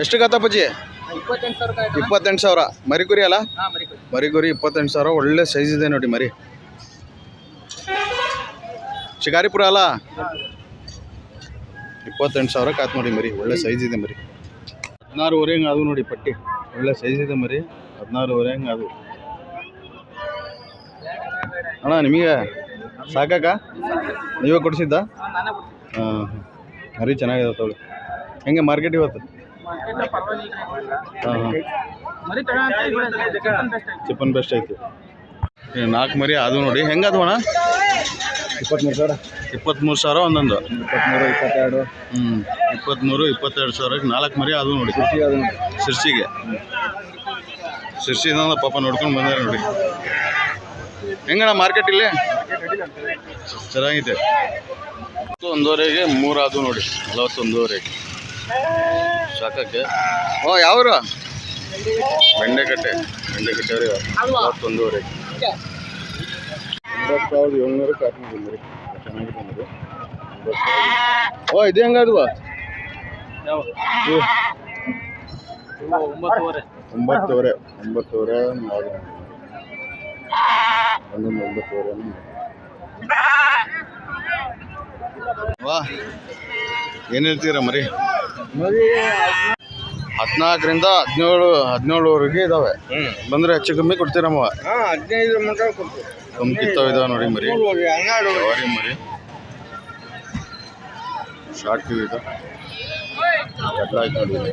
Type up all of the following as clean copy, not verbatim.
ಎಷ್ಟು ಗತ್ತಪ್ಪಜ್ಜಿ? 28,000. ಮರಿಗುರಿ ಅಲ್ಲ? ಮರಿಗುರಿ 28,000. ಒಳ್ಳೆ ಸೈಜ್ ಇದೆ ನೋಡಿ ಮರಿ. ಶಿಕಾರಿಪುರ ಅಲ್ಲ? 28,000 ಆಯ್ತು ನೋಡಿ ಮರಿ. ಒಳ್ಳೆ ಸೈಜ್ ಇದೆ ಮರಿ. 16,500 ಹಂಗೆ ಅದು ನೋಡಿ ಪಟ್ಟಿ. ಒಳ್ಳೆ ಸೈಜ್ ಇದೆ ಮರಿ. 16,500 ಹಂಗೆ ಅದು. ಅಣ್ಣ ನಿಮಗೆ ಸಾಕಾಕ ನೀವೇ ಕೊಡಿಸಿದ್ದ? ಹಾಂ, ಮರಿ ಚೆನ್ನಾಗಿದೆ ತೊಗೊಳ್ಳಿ. ಹೆಂಗೆ ಮಾರ್ಕೆಟ್ ಇವತ್ತು? ಹಾಂ ಹಾಂ, ಚಿಪ್ಪನ್ ಬೆಸ್ಟ್ ಐತಿ. 4 ಮರಿ ಅದು ನೋಡಿ. ಹೆಂಗೆ ಅದು ಅಣ್ಣ? 23,000. 23,000 ಒಂದೊಂದು. 23, 22. 23, 22,000 4 ಮರಿ ಅದು ನೋಡಿ. ಸಿರ್ಸಿಗೆ ಸಿರ್ಸಿದ ಪಾಪ ನೋಡ್ಕೊಂಡು ಬಂದಾರೆ ನೋಡಿ. ಹೆಂಗಣ್ಣ ಮಾರ್ಕೆಟ್ ಇಲ್ಲಿ? ಚೆನ್ನಾಗಿದೆ. 41,500ಗೆ 3 ಅದು ನೋಡಿ. 41,500 ಸಾಕಕ್ಕೆ. ಓ ಯಾವರು? ಬೆಂಡೆಕಟ್ಟೆ ಅವ್ರಿಗೆ 41,500. 9,700 ಕಾಟನ್ ಬಂದ್ರಿ. ಚೆನ್ನಾಗಿದೆ ಬಂದ್ರಿ. ಓ ಇದು ಹೆಂಗ ಅದು? 9,500. 9,500 ಒಂದೊಂದು 9,500. ವಾ ಏನು ಹೇಳ್ತೀರಾ ಮರಿ? 14ರಿಂದ 17ವರೆಗೆ ಇದಾವೆ. ಬಂದರೆ ಹೆಚ್ಚು ಕಮ್ಮಿ ಕೊಡ್ತೀರಮ್ಮ? 15 ಮಟ್ಟ ಕೊಡ್ತೀವಿ. ಕಮ್ಮಿ ಕಿತ್ತವ ಇದಾವೆ ನೋಡಿ ಮರಿ. ಜವಾರಿ ಮರಿ ಶಾರ್ಟ್ ಕಿವಿ ಇದೆ. ಎಲ್ಲ ಆಯ್ತು ನೋಡಿ.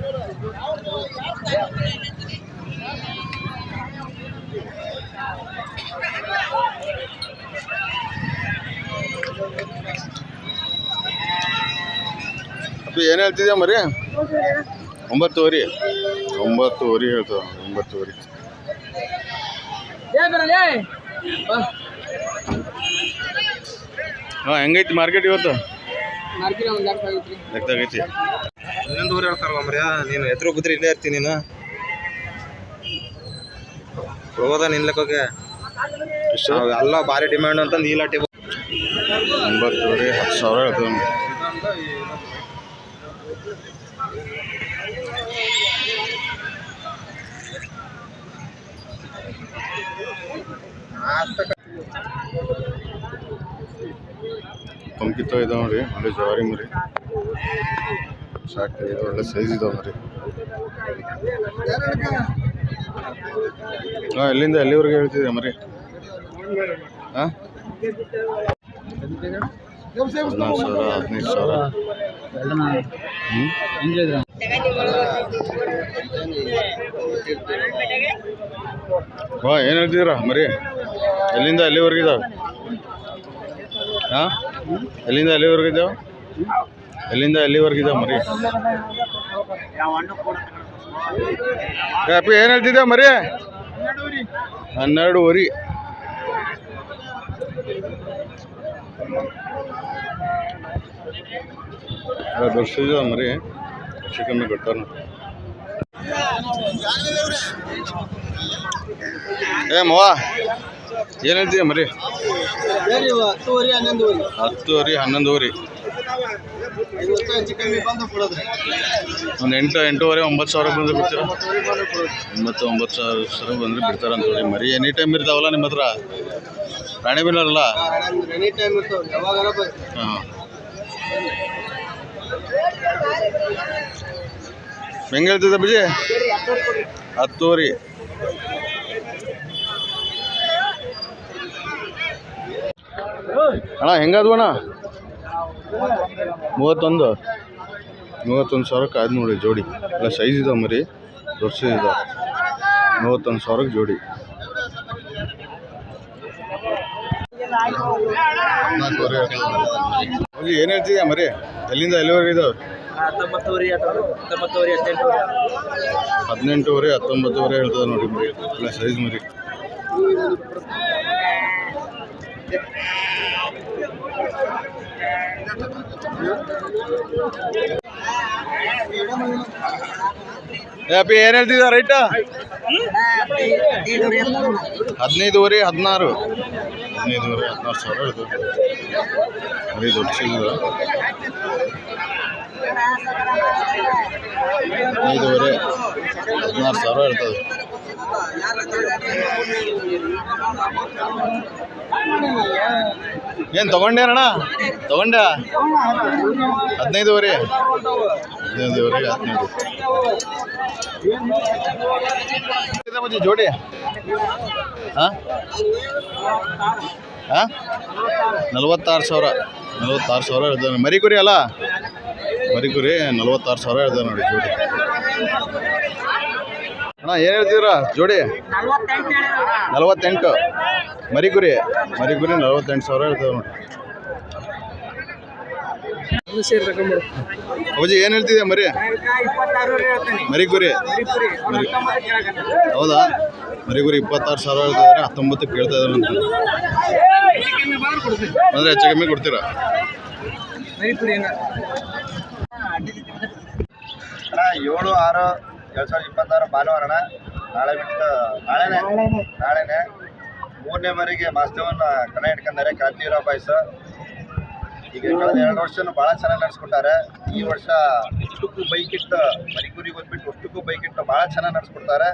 ಅಪ್ಪ ಏನು ಹೇಳ್ತಿದ್ಯಾ ಮರಿ? 9,500. 9,500 ಹೇಳ್ತಾವ. 9,500. ಹಾಂ, ಹೆಂಗೈತಿ ಮಾರ್ಕೆಟ್ ಇವತ್ತು? ಲೆಕ್ಕದಾಗೈತಿ. 11,500 ಹೇಳ್ತಾರಲ್ಲ ಮರ್ಯಾ. ನೀನು ಎತ್ತರ ಕೂತ್ರೆ ಇಲ್ಲೇ ಇರ್ತೀನಿ. ನೀನು ಹೋಗೋದ ನಿನ್ನ ಲೆಕ್ಕಕ್ಕೆ ಎಲ್ಲ ಭಾರಿ ಡಿಮ್ಯಾಂಡ್ ಅಂತಂದು ಈ ಲಾಟಿ 9,500 10,000 ಹೇಳ್ತಾವೆ. ಪಂಕಿತ ಇದಾವೆ ನೋಡಿ. ಒಳ್ಳೆ ಜವಾರಿ ಮರಿ ಸಾಕು. ಒಳ್ಳೆ ಸೈಜ್ ಇದಾವೆ ಮರಿ. ಹಾಂ, ಎಲ್ಲಿಂದ ಎಲ್ಲಿವರೆಗೆ ಹೇಳ್ತಿದ್ದೆ ಮರಿ? ಹಾಂ, 14,000 15,000. ಹಾಂ, ಏನು ಹೇಳ್ತಿದ್ದೀರಾ ಮರಿ? ಎಲ್ಲಿಂದ ಎಲ್ಲಿವರೆಗೆ ಇದಾವೆ? ಹಾಂ, ಎಲ್ಲಿಂದ ಎಲ್ಲಿವರೆಗೆ ಇದ್ದಾವೆ? ಎಲ್ಲಿಂದ ಎಲ್ಲಿವರೆಗೆ ಇದ್ದಾವೆ ಮರಿ? ಅಪ್ಪಿ ಏನು ಹೇಳ್ತಿದ್ದೆ ಮರಿ? 12,500. ದೊಡ್ಡ ಮರಿ. ಹೆಚ್ಚು ಕಮ್ಮಿ ಕೊಡ್ತಾರ. ಏ ಮವ ಏನು ಹೇಳ್ತೀಯ ಮರಿ? 10,000 11,000. ಒಂದು 8,000 9,000 ಬಂದರೆ ಬಿಡ್ತೀರ? 9,000 ಬಂದರೆ ಬಿಡ್ತಾರ ಅಂತ ಹೇಳಿ ಮರಿ. ಎನಿ ಟೈಮ್ ಇರ್ತಾವಲ್ಲ ನಿಮ್ಮ ಹತ್ರ? ರಾಣಿಬೆನ್ನೂರಲ್ಲ? ಹಾಂ, ಹೆಂಗೆ ಹೇಳ್ತಿದ್ದ ಬಜ್ಜಿ? 10,000. ಅಣ್ಣ ಹೆಂಗದು ಅಣ್ಣ? 31,000 ಆಯ್ತು ನೋಡಿ ಜೋಡಿ. ಎಲ್ಲ ಸೈಜ್ ಇದಾವೆ ಮರಿ. ದೊಡ್ಡ ಸೈಜ್ ಇದಾವೆ. 31,000 ಜೋಡಿ. ಏನು ಹೇಳ್ತಿದ್ಯಾ ಮರಿ? ಎಲ್ಲಿಂದ ಎಲ್ಲಿವರೆಗೆ ಇದಾವೆ? 18,000 19,000 ಹೇಳ್ತದೆ ನೋಡಿ ಮರಿ. ಎಲ್ಲ ಸೈಜ್ ಮರಿ. ಅಪ್ಪಿ ಏನು ಹೇಳ್ತಿದ್ದ ರೈಟ? 15,000 16,000 16,000 ಹೇಳ್ತದೆ ಮರಿ. ದೊಡ್ಡ ಸೈಜ್ 5,500 16,000 ಇರ್ತದೆ. ಏನು ತಗೊಂಡ್ಯಾರಣ್ಣ? ತಗೊಂಡ್ಯಾ? 15,500. 15,500 ಜೋಡಿ. ಹಾಂ ಹಾಂ 46,000. 46,000 ಇರ್ತದೆ. ಮರಿ ಕುರಿ ಅಲ್ಲ, ಮರಿ ಕುರಿ 46,000 ಇರ್ತದೆ ನೋಡಿ ಜೋಡಿ. ಅಣ್ಣ ಏನು ಹೇಳ್ತಿದ್ದೀರಾ ಜೋಡಿ? 48. ಮರಿ ಕುರಿ 48,000 ಇರ್ತದೆ ನೋಡಿ. ಅಪ್ಪಾಜಿ ಏನು ಹೇಳ್ತಿದ್ಯಾ ಮರಿ? ಮರಿ ಕುರಿ ಹೌದಾ? ಮರಿ ಕುರಿ 26,000 ಹೇಳ್ತಿದ್ದಾರೆ. 19 ಕೇಳ್ತಾ ಇದ್ದಾರೆ ಅಂತ. ಅಂದರೆ ಹೆಚ್ಚು ಕಮ್ಮಿ ಕೊಡ್ತೀರಾ? ಅಣ್ಣ 7/6/2026 ಭಾನುವಾರ ಅಣ್ಣ. ನಾಳೆ ಬಿಟ್ಟು ನಾಳೆನೆ 3ನೇ ಬಾರಿಗೆ ಮಾಸ್ತವನ್ನ ಕಣ ಇಟ್ಕೊಂಡಾರೆ ಕ್ರಾಂತಿವೀರ ಬಾಯ್ಸ್. ಈಗ ಕಳೆದ 2 ವರ್ಷನೂ ಭಾಳ ಚೆನ್ನಾಗಿ ನಡೆಸ್ಕೊಟ್ಟಾರೆ. ಈ ವರ್ಷ ಅಷ್ಟಕ್ಕೂ ಬೈಕಿಟ್ಟು ಮರಿಕುರಿಗೆ ಬಂದ್ಬಿಟ್ಟು ಅಷ್ಟಕ್ಕೂ ಬೈಕಿಟ್ಟು ಭಾಳ ಚೆನ್ನಾಗಿ ನಡೆಸ್ಕೊಡ್ತಾರೆ.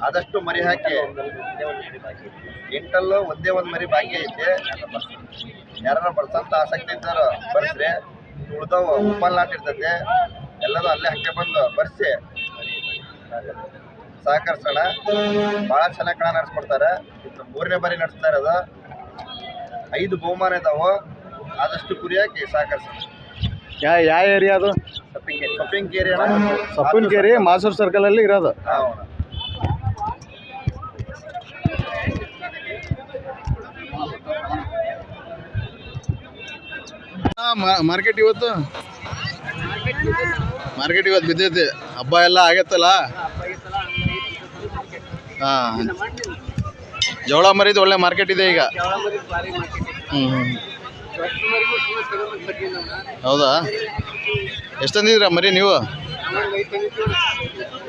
ಆದಷ್ಟು ಮರಿ ಹಾಕಿ 8 ಒಂದೇ ಒಂದು ಮರಿ ಬಾಕಿ ಐತೆ. ಯಾರು ಬರ್ಸಂತ ಆಸಕ್ತಿ ಇದ್ದಾರೋ ಬರ್ಸ್ರಿ. ಉಳ್ದವು ಉಪ್ಪಲ್ ನಾಟ್ ಇರ್ತೈತೆ, ಎಲ್ಲರೂ ಅಲ್ಲೇ ಹಾಕಿ ಬಂದು ಬರ್ಸಿ ಸಹಕರಿಸೋಣ. ಭಾಳ ಚೆನ್ನಾಗಿ ಕಣ ನಡೆಸ್ಕೊಡ್ತಾರೆ. ಇದು 3ನೇ ಬಾರಿ ನಡೆಸ್ತಾ ಇರೋದು. 5 ಬಹುಮಾನ ಇದಾವೆ. ಆದಷ್ಟು ಕುರಿ ಹಾಕಿ ಸಹಕರಿಸೋಣ. ಯಾವ ಏರಿಯಾ ಅದು? ಸಪ್ಪಿನಕೇರಿ ಅಣ್ಣ. ಸಪ್ಪಿನಕೇರಿ ಮಾಸೂರು ಸರ್ಕಲಲ್ಲಿ ಇರೋದು. ಮಾರ್ಕೆಟ್ ಇವತ್ತು ಬಿದ್ದೈತಿ. ಹಬ್ಬ ಎಲ್ಲ ಆಗೈತಲ್ಲ. ಹಾಂ, ಜವಳ ಮರಿದು ಒಳ್ಳೆ ಮಾರ್ಕೆಟ್ ಇದೆ ಈಗ. ಹೌದಾ? ಎಷ್ಟು ತಂದಿದ್ದೀರಾ ಮರಿ ನೀವು?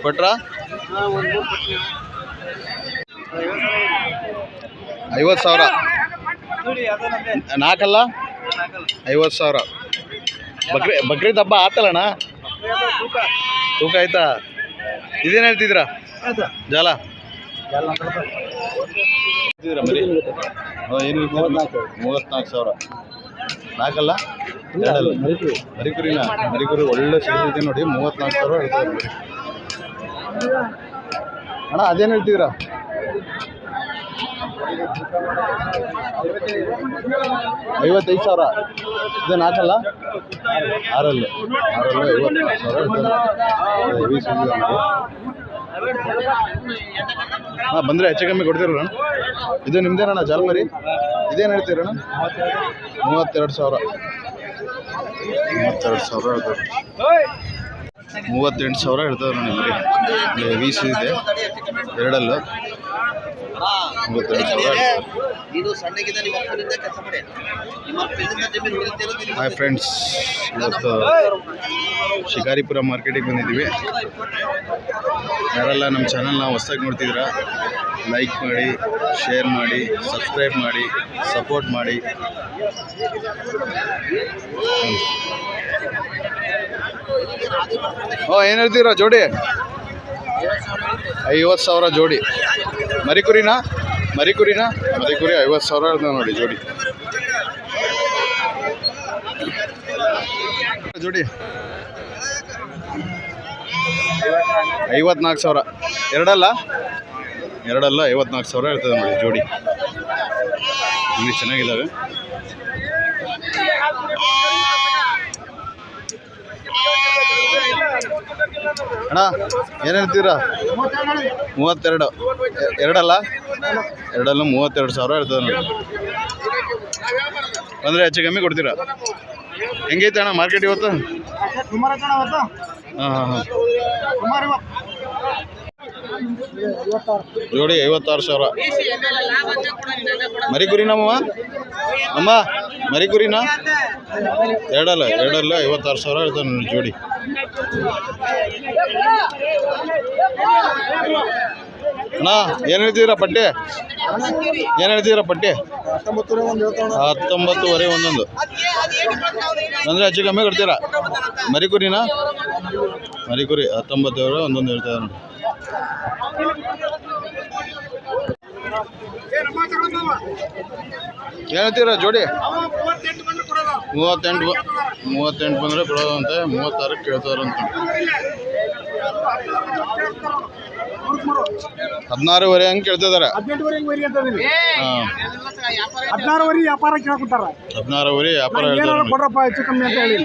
ಕೊಟ್ರಾ? 50,000. 4 50,000. ಬಕ್ರೀದ್ ಹಬ್ಬ ಆತಲ್ಲಣ್ಣ? ತೂಕ ಆಯ್ತಾ? ಇದೇನು ಹೇಳ್ತಿದ್ದೀರಾ? ಜಾಲ ಮರಿ ಏನು? 34,000. 4 ಮರಿಕುರಿನ ಮರಿಕುರಿ ಒಳ್ಳೆ ಸಿಗುತ್ತೆ ನೋಡಿ. 34,000 ಹೇಳ್ತಾರೆ ಮರಿ. ಅಣ್ಣ ಅದೇನು ಹೇಳ್ತಿದ್ದೀರಾ? 55,000. ಇದು 4 6 54,000 ಹಾಂ, ಬಂದರೆ ಹೆಚ್ಚು ಕಮ್ಮಿ ಕೊಡ್ತೀರಣ್ಣ? ಇದು ನಿಮ್ದೇನಣ್ಣ ಜಾಲ ಮರಿ? ಇದೇನು ಹೇಳ್ತೀರಣ್ಣ? 32,000. 32,000 ಹೇಳ್ತಾರೆ. 38,000 ಹೇಳ್ತಾರೆ ನೋಡಿ ಮರಿ. ವೀಸ್ ಇದೆ 2 32,000. ಹಾಯ್ ಫ್ರೆಂಡ್ಸ್, ಇವತ್ತು ಶಿಕಾರಿಪುರ ಮಾರ್ಕೆಟಿಗೆ ಬಂದಿದ್ದೀವಿ. ಯಾರೆಲ್ಲ ನಮ್ಮ ಚಾನಲ್ನ ಹೊಸದಾಗಿ ನೋಡ್ತಿದ್ದೀರಾ, ಲೈಕ್ ಮಾಡಿ, ಶೇರ್ ಮಾಡಿ, ಸಬ್ಸ್ಕ್ರೈಬ್ ಮಾಡಿ, ಸಪೋರ್ಟ್ ಮಾಡಿ. ಏನು ಹೇಳ್ತೀರಾ ಜೋಡಿ? 50,000 ಜೋಡಿ. ಮರಿಕುರಿ 50,000 ಇರ್ತದೆ ನೋಡಿ ಜೋಡಿ. ಜೋಡಿ 54,000. 2 54,000 ಇರ್ತದೆ ನೋಡಿ ಜೋಡಿ. ಇಲ್ಲಿ ಚೆನ್ನಾಗಿದ್ದಾವೆ. ಅಣ್ಣ ಏನು ಹೇಳ್ತೀರಾ? 32. 2 32,000 ಇರ್ತದೆ ನೋಡಿ. ಅಂದರೆ ಹೆಚ್ಚು ಕಮ್ಮಿ ಕೊಡ್ತೀರಾ? ಹೆಂಗೈತೆ ಅಣ್ಣ ಮಾರ್ಕೆಟ್ ಇವತ್ತು? ಹಾಂ. ಜೋಡಿ 56,000. ಮರಿಕುರಿ ಅಮ್ಮ ಮರಿಕುರಿನ 2 56,000 ಇರ್ತದೆ ನೋಡಿ ಜೋಡಿ. ಅಣ್ಣ ಏನು ಹೇಳ್ತಿದ್ದೀರಾ ಪಟ್ಟಿ? 19,500 ಒಂದೊಂದು. ಅಂದರೆ ಹೆಚ್ಚು ಕಮ್ಮಿ ಕೊಡ್ತೀರಾ? ಮರಿಕುರಿನಾ ಮರಿಕುರಿ 19,000 ಒಂದೊಂದು ಹೇಳ್ತಾ ಇದ್ದಾರೆ ನೋಡಿ ಹೇಳ್ತೀರಾ ಜೋಡಿ 38 ಬಂದರೆ ಕೊಡೋದಂತೆ 36 ಕೇಳ್ತಾರಂತ 16 ಹಂಗೆ ಕೇಳ್ತಿದ್ದಾರೆ 16 ವ್ಯಾಪಾರ ಕೇಳ್ಕೊತಾರ 16 ವ್ಯಾಪಾರ ಹೇಳ್ತಾರೆ ಕೊಡ್ರಪ್ಪ ಹೆಚ್ಚು ಕಮ್ಮಿ ಅಂತ ಹೇಳಿ